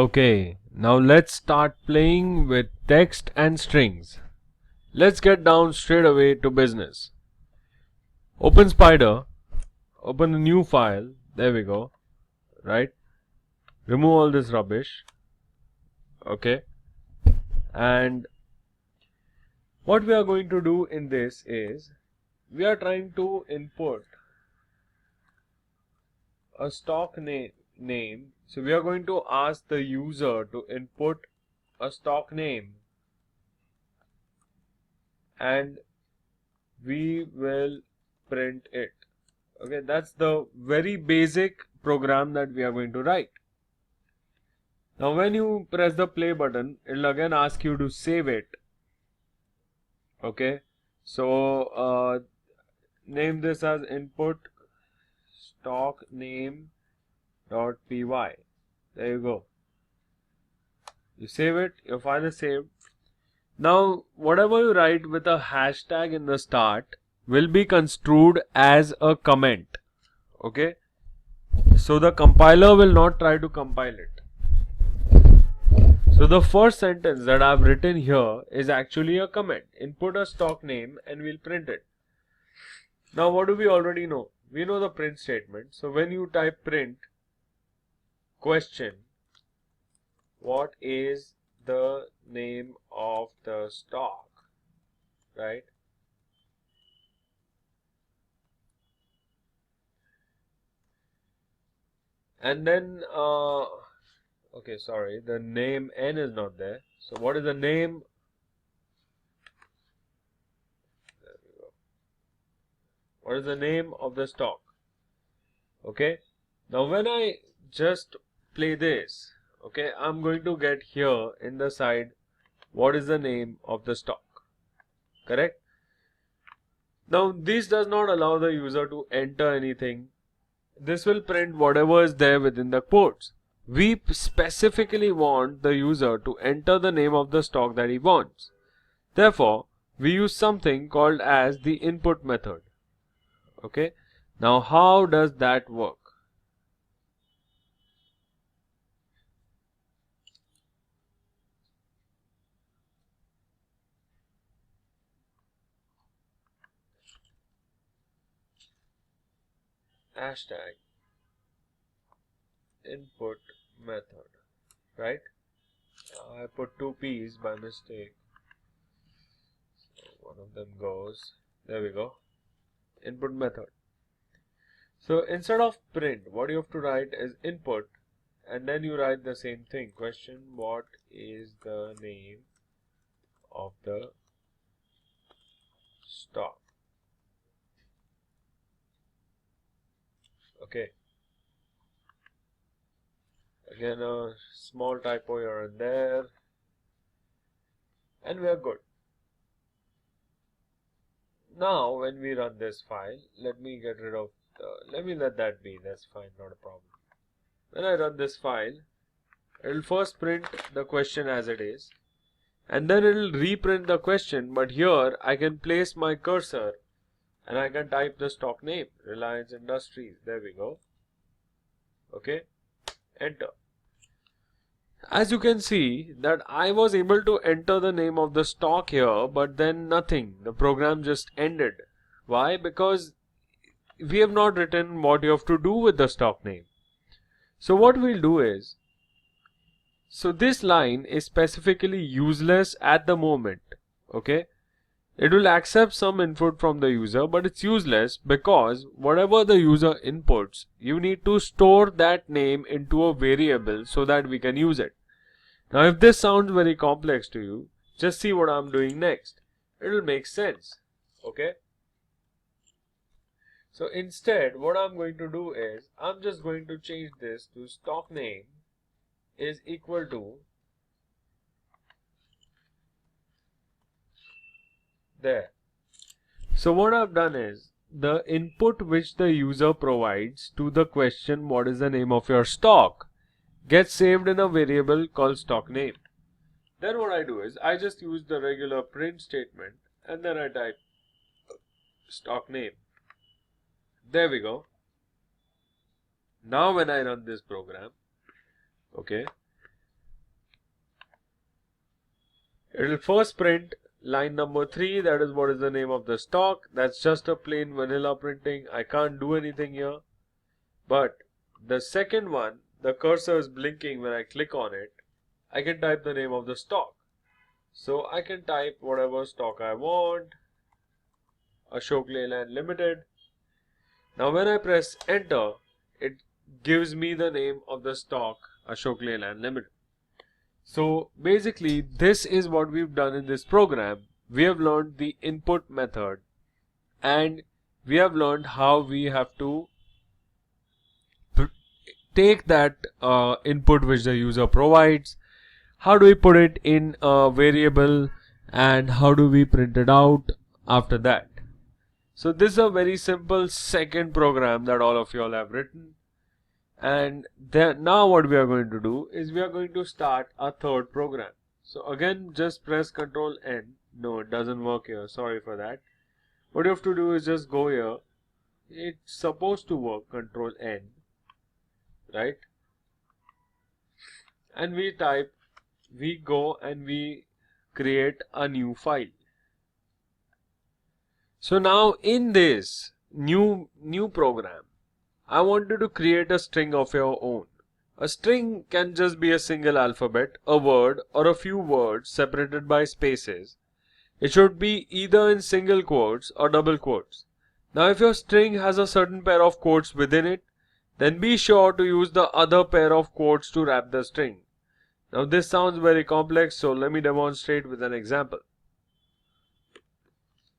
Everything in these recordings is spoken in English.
Okay, now let's start playing with text and strings. Let's get down straight away to business. Open Spider, open a new file, there we go, right? Remove all this rubbish, okay? And what we are going to do in this is, we are trying to input a stock name. So we are going to ask the user to input a stock name and we will print it. Okay, that's the very basic program that we are going to write. Now when you press the play button, it will again ask you to save it. Okay, so name this as input stock name .py. There you go. You save it, your file is saved. Now whatever you write with a hashtag in the start will be construed as a comment. Okay, so the compiler will not try to compile it. So the first sentence that I've written here is actually a comment. Input a stock name and we'll print it. Now what do we already know? We know the print statement. So when you type print question, what is the name of the stock, right? And then okay, sorry, the name N is not there. So what is the name? There we go. What is the name of the stock? Okay. Now when I just play this, okay, I'm going to get here in the side what is the name of the stock. Correct? Now this does not allow the user to enter anything. This will print whatever is there within the quotes. We specifically want the user to enter the name of the stock that he wants. Therefore, we use something called as the input method. Okay. Now how does that work? Hashtag input method, right? I put two P's by mistake. So one of them goes, there we go, input method. So instead of print, what you have to write is input and then you write the same thing. Question, what is the name of the stock? Okay. Again a small typo here and there. And we are good. Now when we run this file, let me get rid of let me let that be, that's fine, not a problem. When I run this file, it will first print the question as it is and then it will reprint the question, but here I can place my cursor and I can type the stock name, Reliance Industries, there we go. Okay, enter. As you can see that I was able to enter the name of the stock here, but then nothing, the program just ended. Why? Because we have not written what you have to do with the stock name. So what we'll do is, so this line is specifically useless at the moment, okay? It will accept some input from the user, but it's useless because whatever the user inputs, you need to store that name into a variable so that we can use it. Now if this sounds very complex to you, just see what I'm doing next. It will make sense, okay? So instead, what I'm going to do is, I'm just going to change this to stock name is equal to there. So what I've done is, the input which the user provides to the question what is the name of your stock gets saved in a variable called stock name. Then what I do is, I just use the regular print statement and then I type stock name. There we go. Now when I run this program, okay, It will first print line number 3, that is what is the name of the stock. That's just a plain vanilla printing. I can't do anything here. But the second one, the cursor is blinking when I click on it. I can type the name of the stock. So I can type whatever stock I want, Ashok Leyland Limited. Now when I press enter, it gives me the name of the stock, Ashok Leyland Limited. So basically this is what we've done in this program. We have learned the input method and we have learned how we have to take that input which the user provides, how do we put it in a variable, and how do we print it out after that. So this is a very simple second program that all of you all have written. And then now what we are going to do is we are going to start a third program. So again, just press Ctrl N. No, it doesn't work here. Sorry for that. What you have to do is just go here. It's supposed to work. Ctrl N. Right? And we type, we go and we create a new file. So now in this new program, I wanted to create a string of your own. A string can just be a single alphabet, a word, or a few words separated by spaces. It should be either in single quotes or double quotes. Now if your string has a certain pair of quotes within it, then be sure to use the other pair of quotes to wrap the string. Now this sounds very complex, so let me demonstrate with an example.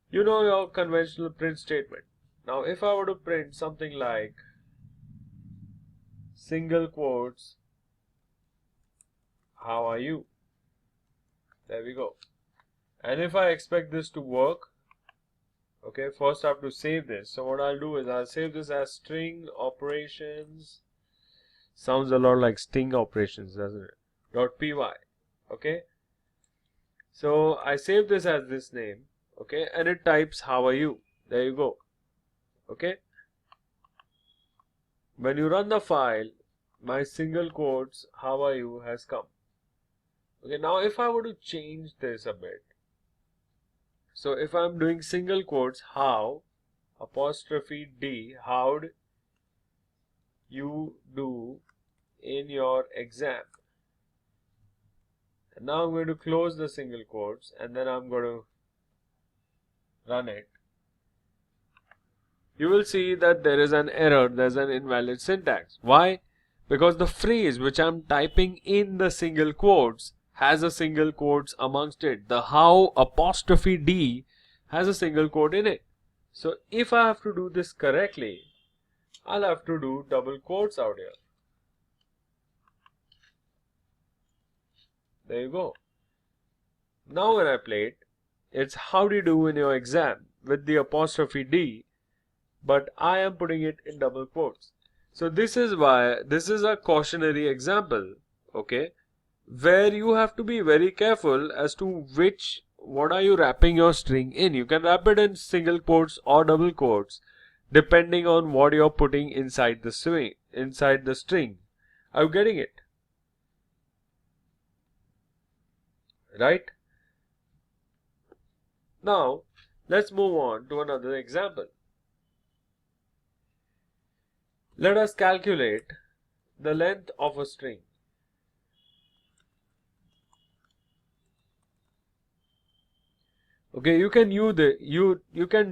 You know your conventional print statement. Now if I were to print something like single quotes, how are you? There we go. And if I expect this to work, okay, first I have to save this. So what I'll do is I'll save this as string operations. Sounds a lot like sting operations, doesn't it? .py. Okay. So I save this as this name. Okay, and it types how are you. There you go. Okay. When you run the file, my single quotes how are you has come. Okay, now if I were to change this a bit. So if I'm doing single quotes how apostrophe D, how'd you do in your exam? And now I'm going to close the single quotes and then I'm going to run it. You will see that there is an error, there's an invalid syntax. Why? Because the phrase which I'm typing in the single quotes has a single quotes amongst it. The how apostrophe D has a single quote in it. So if I have to do this correctly, I'll have to do double quotes out here. There you go. Now when I play it, it's how do you do in your exam with the apostrophe D, but I am putting it in double quotes. So this is why this is a cautionary example, okay, where you have to be very careful as to what are you wrapping your string in. You can wrap it in single quotes or double quotes depending on what you're putting inside the string. Are you getting it? Right? Now, let's move on to another example. Let us calculate the length of a string. Okay, you can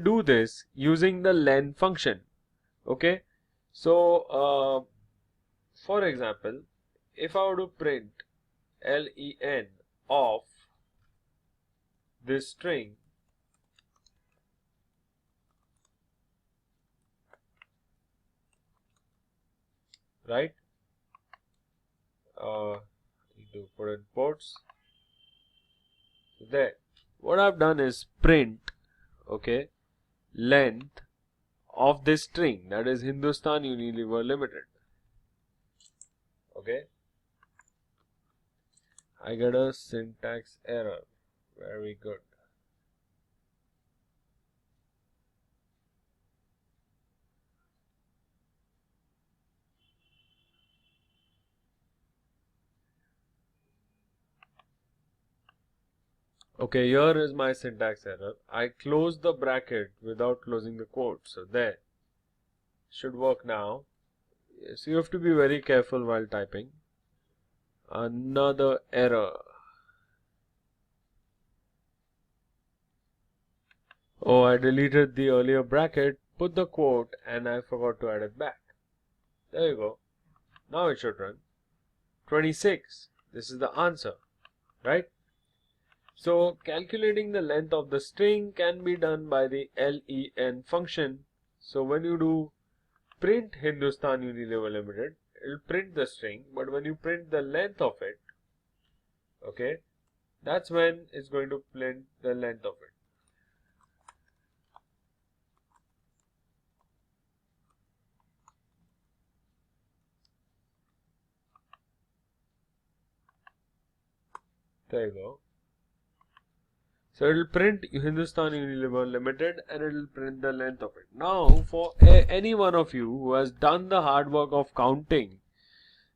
do this using the len function. Okay, so for example, if I were to print len of this string, right? Need to put in quotes. There. What I've done is print, okay, length of this string, that is Hindustan Unilever Limited. Okay. I get a syntax error. Very good. Okay, here is my syntax error. I closed the bracket without closing the quote. So there. Should work now. Yes, you have to be very careful while typing. Another error. Oh, I deleted the earlier bracket, put the quote, and I forgot to add it back. There you go. Now it should run. 26. This is the answer, right? So calculating the length of the string can be done by the len function. So when you do print Hindustan Unilever Limited, it will print the string, but when you print the length of it, okay, that's when it's going to print the length of it. There you go. So it will print Hindustan Unilever Limited and it will print the length of it. Now, for any one of you who has done the hard work of counting,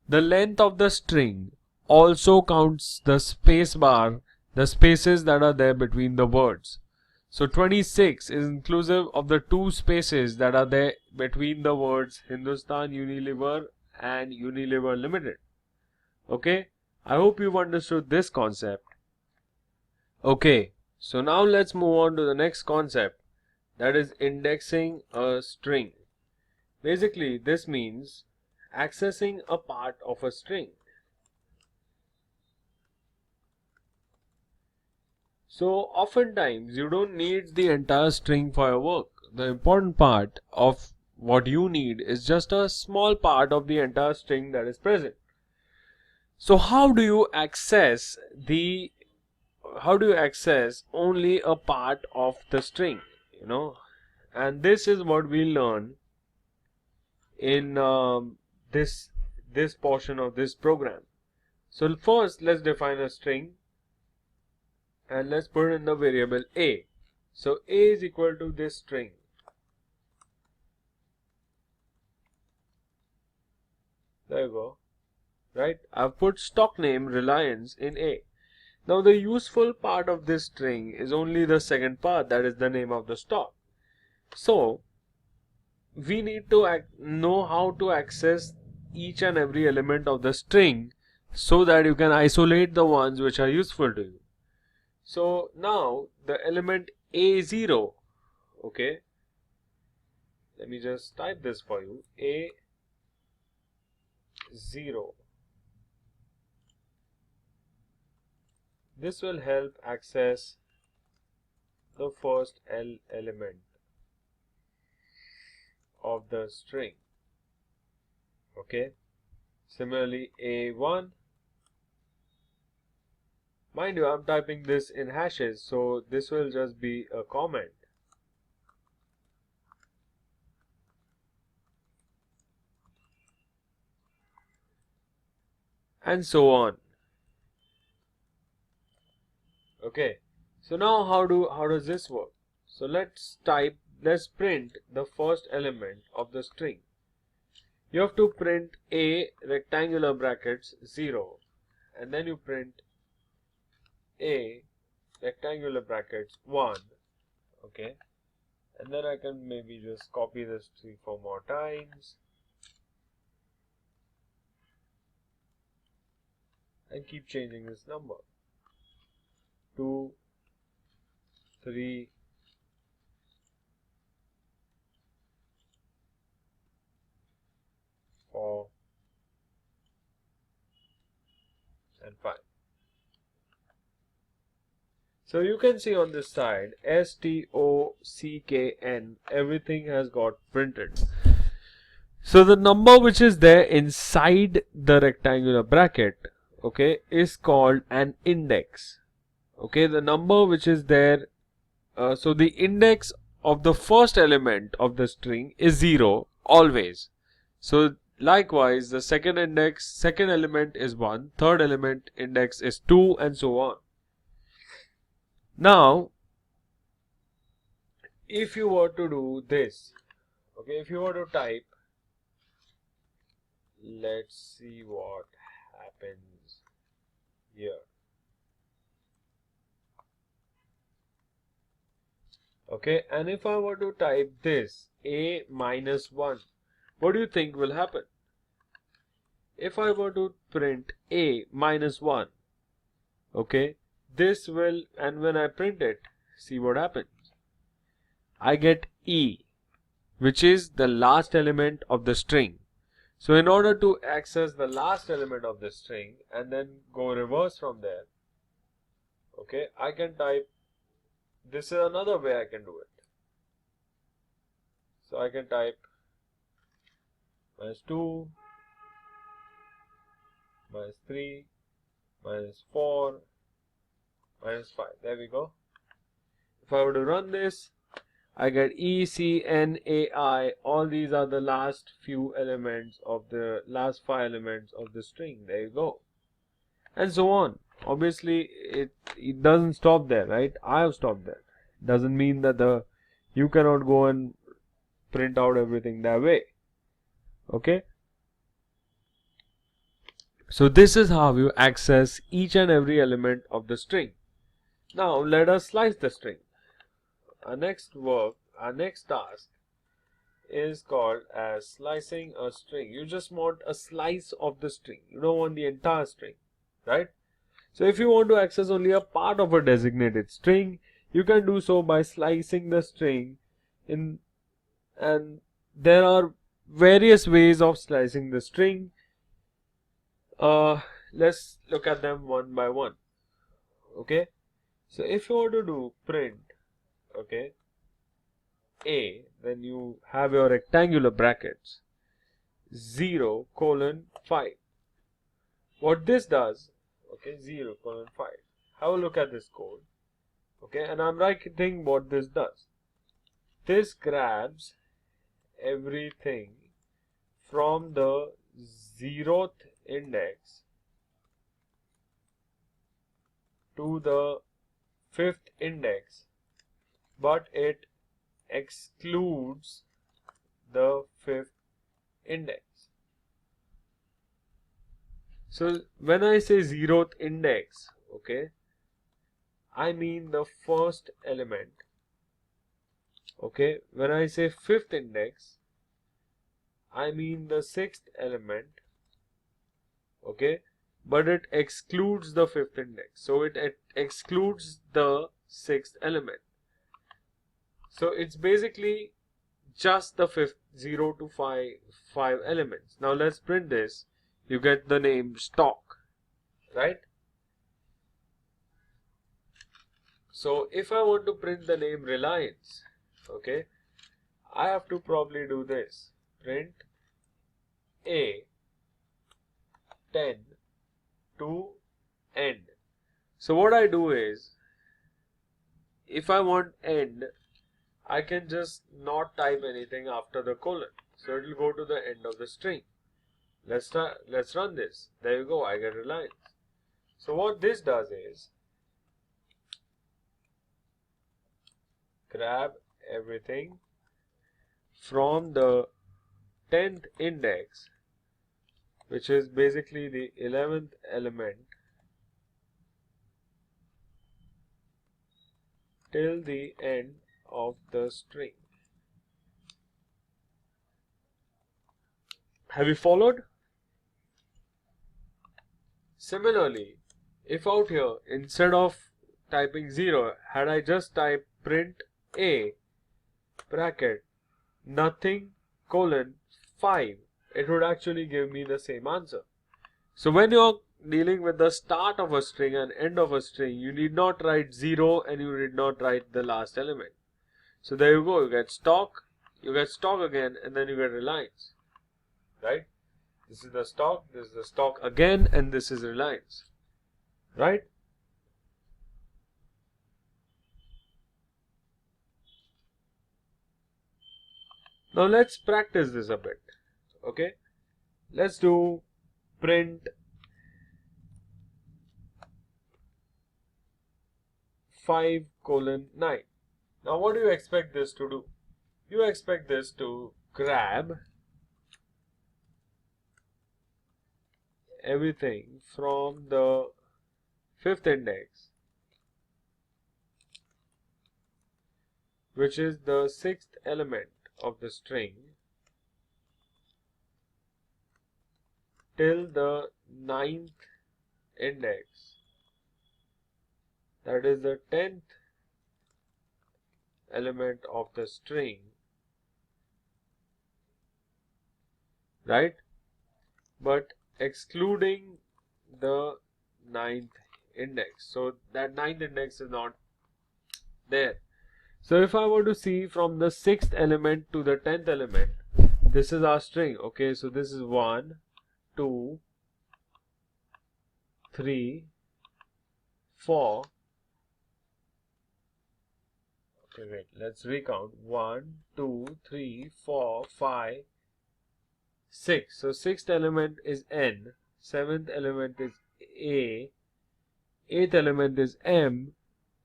the length of the string also counts the space bar, the spaces that are there between the words. So 26 is inclusive of the two spaces that are there between the words Hindustan Unilever and Unilever Limited. Okay, I hope you've understood this concept. Okay, so now let's move on to the next concept, that is indexing a string. Basically, this means accessing a part of a string. So oftentimes you don't need the entire string for your work. The important part of what you need is just a small part of the entire string that is present. So how do you access only a part of the string, and this is what we learn in this portion of this program. So first let's define a string and let's put in the variable a. So a is equal to this string. There you go. Right? I've put stock name Reliance in a. Now the useful part of this string is only the second part, that is the name of the stock. So we need to know how to access each and every element of the string so that you can isolate the ones which are useful to you. So now the element A0, okay, let me just type this for you, A0. This will help access the first element of the string, okay. Similarly, A1, mind you, I'm typing this in hashes, so this will just be a comment. And so on. Okay, so now how does this work? So let's print the first element of the string. You have to print a rectangular brackets 0, and then you print a rectangular brackets 1, okay, and then I can maybe just copy this 3-4 more times and keep changing this number. 2, 3, 4, and 5. So you can see on this side STOCKN, everything has got printed. So the number which is there inside the rectangular bracket, okay, is called an index. Okay, the number which is there, so the index of the first element of the string is 0 always. So likewise, the second element is 1, third element index is 2, and so on. Now, if you were to do this, okay, if you were to type, let's see what happens here. Okay, and if I were to type this a minus 1, what do you think will happen? If I were to print a minus 1, okay, this will, and when I print it, see what happens. I get e, which is the last element of the string. So in order to access the last element of the string and then go reverse from there, okay, I can type, this is another way I can do it. So I can type minus 2, minus 3, minus 4, minus 5. There we go. If I were to run this, I get E, C, N, A, I. All these are the last few elements of the last 5 elements of the string. There you go. And so on. Obviously, it doesn't stop there, right? I have stopped there. Doesn't mean that you cannot go and print out everything that way. Okay? So this is how you access each and every element of the string. Now let us slice the string. Our next task is called as slicing a string. You just want a slice of the string. You don't want the entire string, right? So if you want to access only a part of a designated string, you can do so by slicing the string in, and there are various ways of slicing the string. Let's look at them one by one. Okay, so if you want to do print, okay, a, then you have your rectangular brackets 0:5. What this does, okay, 0:5. Have a look at this code, okay, and I'm writing what this does. This grabs everything from the 0th index to the 5th index, but it excludes the 5th index. So when I say 0th index, okay, I mean the first element. Okay, when I say 5th index, I mean the 6th element. Okay, but it excludes the 5th index. So it excludes the 6th element. So it's basically just the 0 to 5 elements. Now let's print this. You get the name stock, right? So if I want to print the name Reliance, okay, I have to probably do this. Print A 10 to end. So what I do is, if I want end, I can just not type anything after the colon. So it will go to the end of the string. Let's run this. There you go, I get Reliance. So what this does is, grab everything from the 10th index, which is basically the 11th element, till the end of the string. Have you followed? Similarly, if out here, instead of typing 0, had I just typed print A bracket nothing colon 5, it would actually give me the same answer. So when you're dealing with the start of a string and end of a string, you need not write 0 and you need not write the last element. So there you go, you get stock again, and then you get Reliance, right? This is the stock again, and this is Reliance, right? Now let's practice this a bit, okay? Let's do print 5:9. Now what do you expect this to do? You expect this to grab everything from the 5th index which is the sixth element of the string, till the ninth index, that is the 10th element of the string, right? But excluding the ninth index. So that ninth index is not there. So if I were to see from the sixth element to the 10th element, this is our string. Okay, so this is 1, 2, 3, 4. Okay, wait, let's recount. 1, 2, 3, 4, 5, 6. So sixth element is N, seventh element is A, eighth element is M,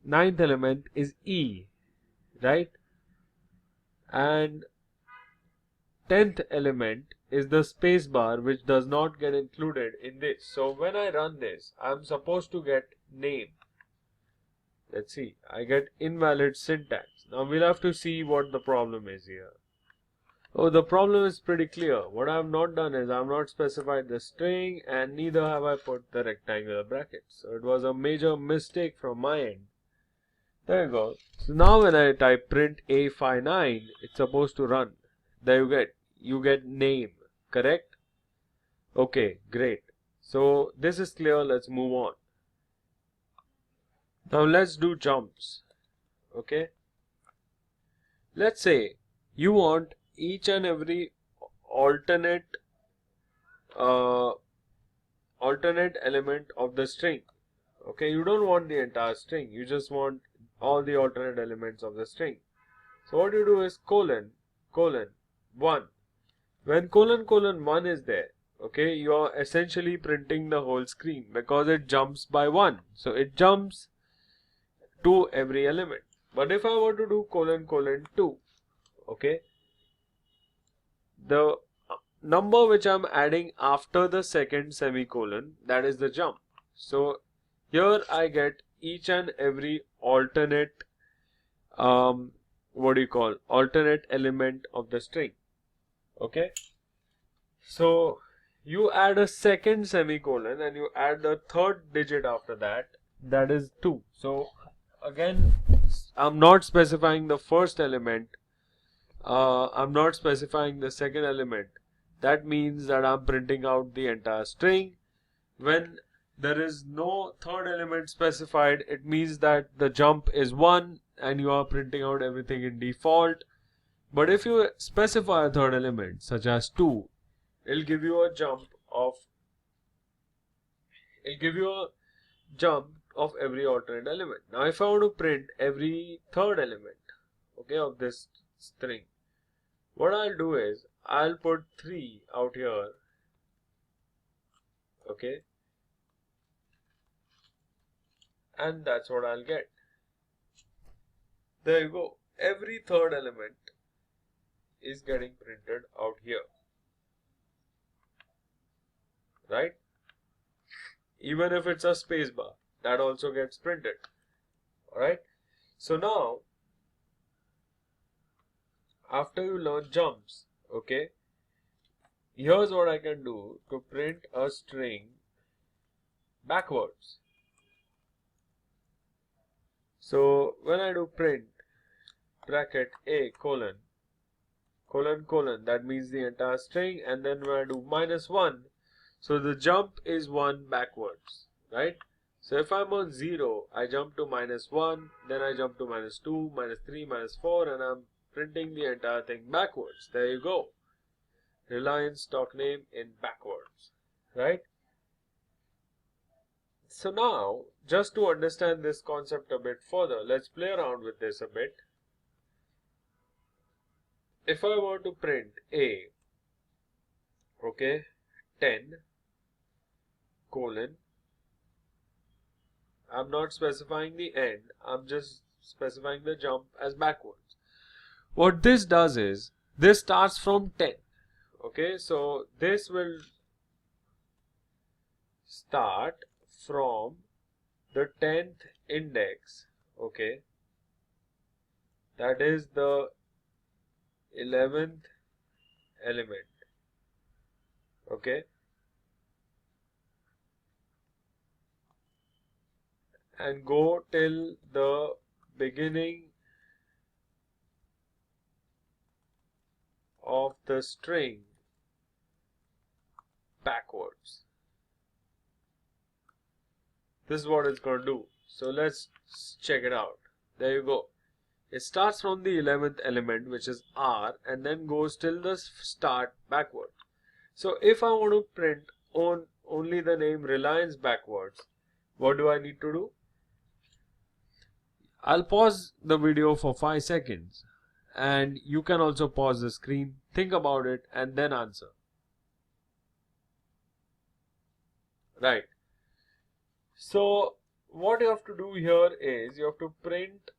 ninth element is E, right? And 10th element is the space bar, which does not get included in this. So when I run this, I'm supposed to get name. Let's see, I get invalid syntax. Now we'll have to see what the problem is here. Oh, the problem is pretty clear. What I have not done is I have not specified the string, and neither have I put the rectangular brackets. So it was a major mistake from my end. There you go. So now when I type print A59, it's supposed to run. There you get name, correct? Okay, great. So this is clear. Let's move on. Now let's do jumps. Okay. Let's say you want each and every alternate uh, alternate element of the string. Okay, you don't want the entire string, you just want all the alternate elements of the string. So what you do is colon 1. When colon 1 is there, okay, you are essentially printing the whole screen because it jumps by 1. So it jumps to every element. But if I were to do colon 2, okay, the number which I'm adding after the second semicolon, that is the jump. So here I get each and every alternate alternate element of the string. Okay, so you add a second semicolon and you add the third digit after that, that is 2. So again, I'm not specifying the first element, I'm not specifying the second element. That means that I'm printing out the entire string. When there is no third element specified, it means that the jump is 1 and you are printing out everything in default. But if you specify a third element such as 2, it'll give you a jump of every alternate element. Now if I want to print every third element, okay, of this string, what I'll do is I'll put 3 out here, okay, and that's what I'll get. There you go. Every third element is getting printed out here, right? Even if it's a space bar, that also gets printed. Alright, so now after you learn jumps, okay, here's what I can do to print a string backwards. So when I do print bracket A colon, that means the entire string, and then when I do -1, so the jump is 1 backwards, right? So if I'm on 0, I jump to -1, then I jump to -2, -3, -4, and I'm printing the entire thing backwards. There you go. Reliance stock name in backwards, right? So now, just to understand this concept a bit further, let's play around with this a bit. If I were to print A, okay, 10 colon, I'm not specifying the end, I'm just specifying the jump as backwards. What this does is, this starts from 10, okay, so this will start from the 10th index, okay, that is the 11th element. Okay, and go till the beginning of the string backwards. This is what it's going to do. So let's check it out. There you go. It starts from the 11th element, which is R, and then goes till the start backward. So if I want to print only the name Reliance backwards, what do I need to do? I'll pause the video for 5 seconds, and you can also pause the screen, think about it, and then answer. Right. So what you have to do here is you have to print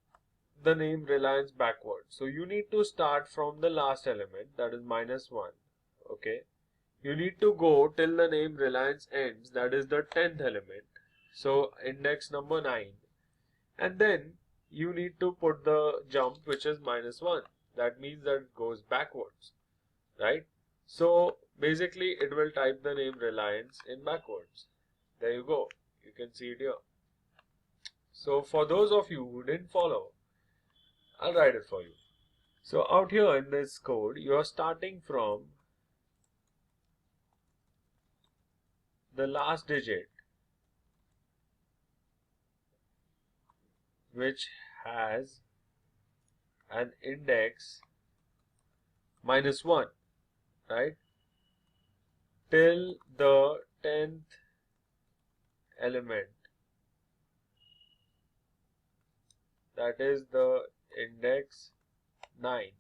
the name Reliance backwards. So you need to start from the last element, that is -1. Okay. You need to go till the name Reliance ends, that is the 10th element. So index number 9. And then you need to put the jump, which is -1. That means that it goes backwards, right? So basically it will type the name Reliance in backwards. There you go. You can see it here. So for those of you who didn't follow, I'll write it for you. So out here in this code, you are starting from the last digit, which has an index -1, right? Till the 10th element, that is the index 9,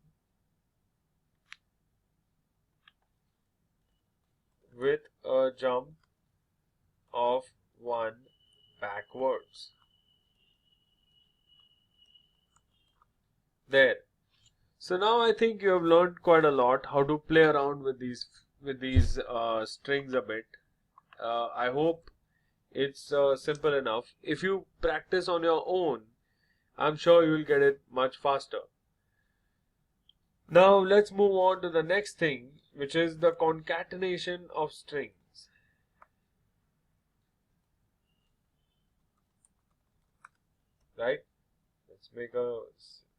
with a jump of 1 backwards. There. So now I think you have learned quite a lot how to play around with these strings a bit. I hope it's simple enough. If you practice on your own, I'm sure you will get it much faster. Now let's move on to the next thing, which is the concatenation of strings. Right? Let's make a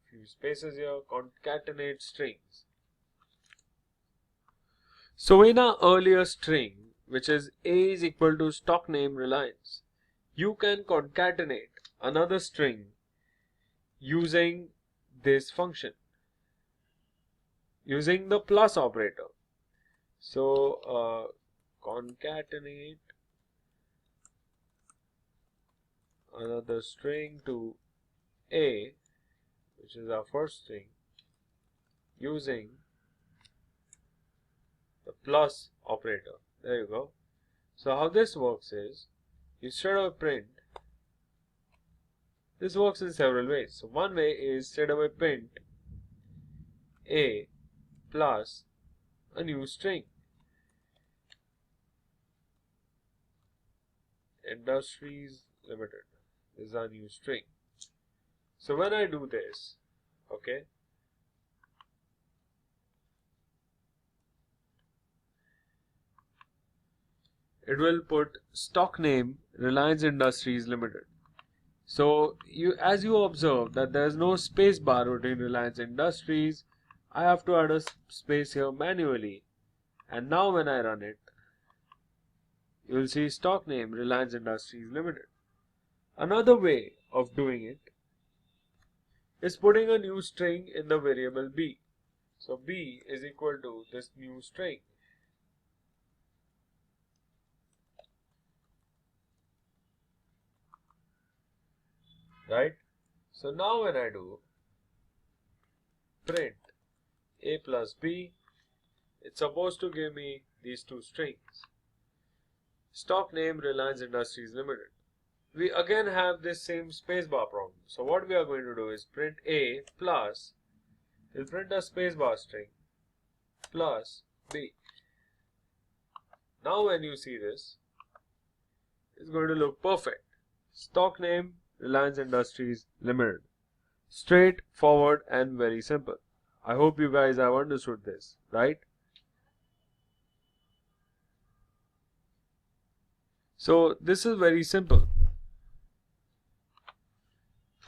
few spaces here. Concatenate strings. So in our earlier string, which is A is equal to stock name Reliance, you can concatenate another string using this function, using the plus operator. So concatenate another string to A, which is our first string, using the plus operator. There you go. So how this works is, instead of print, this works in several ways. So one way is straight away print A plus a new string, Industries Limited. This is our new string. So when I do this, okay, it will put stock name Reliance Industries Limited. So as you observe that there is no space bar between Reliance Industries, I have to add a space here manually. And now when I run it, you will see stock name Reliance Industries Limited. Another way of doing it is putting a new string in the variable b. So b is equal to this new string. Right? So now when I do print A plus B, it's supposed to give me these two strings. Stock name Reliance Industries Limited. We again have this same spacebar problem. So what we are going to do is print A plus, we'll print a spacebar string, plus B. Now when you see this, it's going to look perfect. Stock name Reliance Industries Limited. straightforward and very simple. I hope you guys have understood this, right? So this is very simple.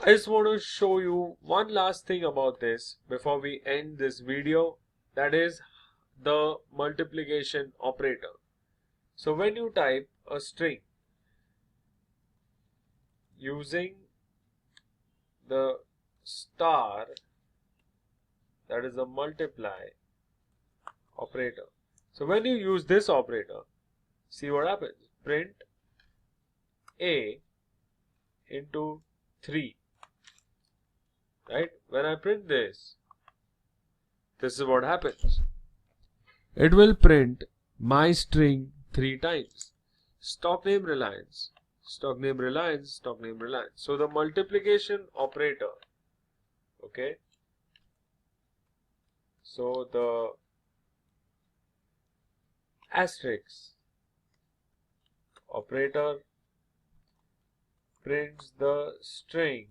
I just want to show you one last thing about this before we end this video, that is the multiplication operator. So when you type a string using the star, that is a multiply operator. So when you use this operator, see what happens. Print A into 3. Right? When I print this is what happens. It will print my string 3 times. Stock name Reliance, stock name Reliance, stock name Reliance. So the multiplication operator, okay. So the asterisk operator prints the string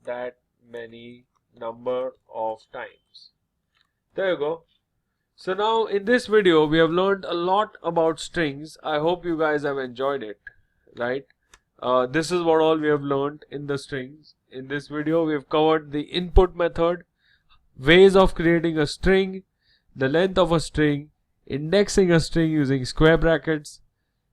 that many number of times. There you go. So now in this video we have learned a lot about strings. I hope you guys have enjoyed it, right? This is what all we have learned in the strings. In this video we have covered the input method, ways of creating a string, the length of a string, indexing a string using square brackets,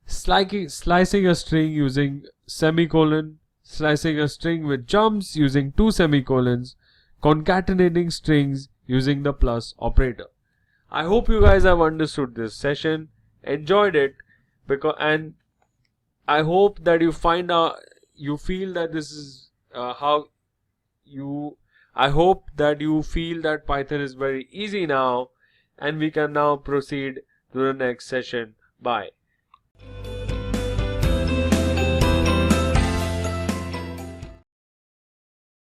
slicing a string using semicolon, slicing a string with jumps using 2 semicolons, concatenating strings using the plus operator. I hope you guys have understood this session, enjoyed it, and I hope that you feel that this is I hope that you feel that Python is very easy now, and we can now proceed to the next session. Bye.